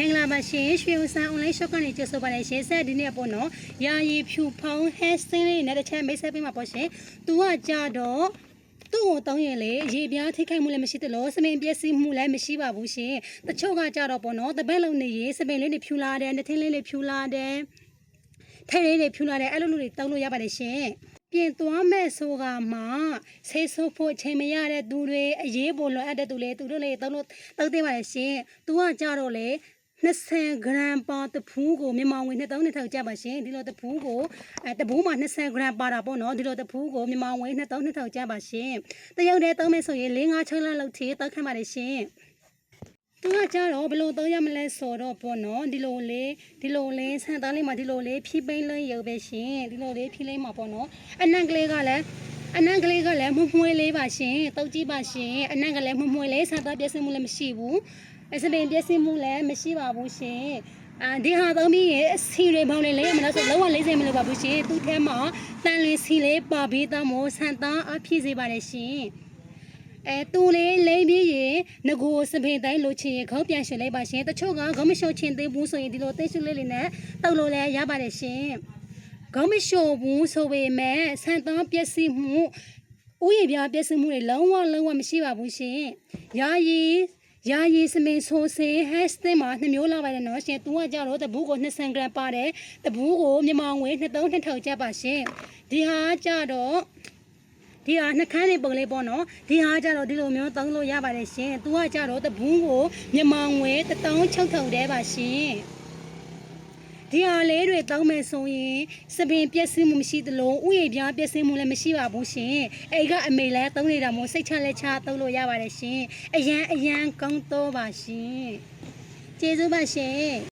င်္ဂလာပါရှင်ရွှေဦးစာအွန်လိုင်းရှော့ကနေကြိုဆိုပါရရှင်ဆက်ဒီနေ့ပေါ့နော်ယာယီဖြူဖောင်း hair style လေးနဲ့တစ်ချက်မိတ်ဆက်ပေးမှာပေါ့ရှင်သူကကြတော့သူ့ကိုတောင်းရင်လေရေပြားထိခိုက်မှုလည်းမရှိသလိုစပင်ပျက်စီးမှုလည်းမရှိပါဘူးရှင်တချို့ကကြတော့ပေါ့နော်တပတ်လုံးနေရေစပင်လေးတွေဖြူလာတယ်နှထင်းလေးတွေဖြူလာတယ်ထဲလေးတွေဖြူလာတယ်အဲ့လိုလိုတွေတောင်းလို့ရပါတယ်ရှင်ပြင်သွားမဲ့ဆိုကမှဆေးဆိုးဖို့ချိန်မရတဲ့သူတွေအရေးပေါ်လိုအပ်တဲ့သူတွေသူတို့လေတောင်းလို့တောင်းသိပါလေရှင်သူကကြတော့လေ20 gram ပါတဖူးကိုမြန်မာငွေ2000နဲ့ထောက်ကြပါရှင်ဒီလိုတဖူးကိုတဖူးမှာ20 gram ပါတာပေါ့နော်ဒီလိုတဖူးကိုမြန်မာငွေ2000နဲ့ထောက်ကြပါရှင်တရုတ်တဲ့တောင်းမယ်ဆိုရင်4-5 6လလောက်ထိတောက်ခံပါလေရှင်သူကကြတော့ဘလို့တော့ရမလဲဆိုတော့ပေါ့နော်ဒီလိုလေးဆန်သားလေးမှာဒီလိုလေးဖြီးပိန်းလေးရုပ်ပဲရှင်ဒီလိုလေးဖြီးလေးမှာပေါ့နော်အနံကလေးကလည်းမှုမွှေးလေးပါရှင်တောက်ကြည့်ပါရှင်အနံကလည်းမှုမွှေးလေးဆန်သားပြည့်စုံမှုလည်းမရှိဘူးစပင်ပြည့်စုံမှုလည်းမရှိပါဘူးရှင်ဒီဟာသုံးပြီးရင်စီတွေပေါင်းလေးလေးမလားဆိုလုံးဝ40မလို့ပါဘူးရှင်သူ့ထဲမှာတန်လင်းစီလေးပါပြီးတော့မို့ဆန်သားအပြည့်စေပါတယ်ရှင်တူလေးလိမ့်ပြီးရင်ငကိုစပင်တိုင်းလိုချင်ရင်ခေါင်းပြန်ရွှေလိုက်ပါရှင်တချို့ကခေါင်းမလျှော်ချင်သေးဘူးဆိုရင်ဒီလိုသိရှုလေးလေးနဲ့တောက်လို့လည်းရပါတယ်ရှင်ခေါင်းမလျှော်ဘူးဆိုပေမဲ့ဆန်သားပြည့်စုံမှုဥယျာဉ်ပြပြည့်စုံမှုတွေလုံးဝမရှိပါဘူးရှင်ယာယီစမင်ဆိုစင် hashtag မှာ2မျိုးလာပါတယ်နော်ရှင်သူကကြတော့တဘူးကို20 gram ပါတယ်တဘူးကိုမြန်မာငွေ2000ထောက်ကြပါရှင်ဒီဟာကြတော့ဒီဟာနှခမ်းနေပုံလေးပေါ့နော်ဒီဟာကြတော့ဒီလိုမျိုးသုံးလို့ရပါတယ်ရှင်သူကကြတော့တဘူးကိုမြန်မာငွေ1600တဲပါရှင်ဒီဟာလေးတွေတောင်းမယ်ဆိုရင်စပင်ပြည့်စုံမှုမရှိသလိုဥယျာဉ်ပြားပြည့်စုံမှုလည်းမရှိပါဘူးရှင်အဲ့ကအမေလည်းသုံးနေတာမို့စိတ်ချလက်ချသုံးလို့ရပါတယ်ရှင်အရန်ကောင်းတော့ပါရှင်ကျေးဇူးပါရှင်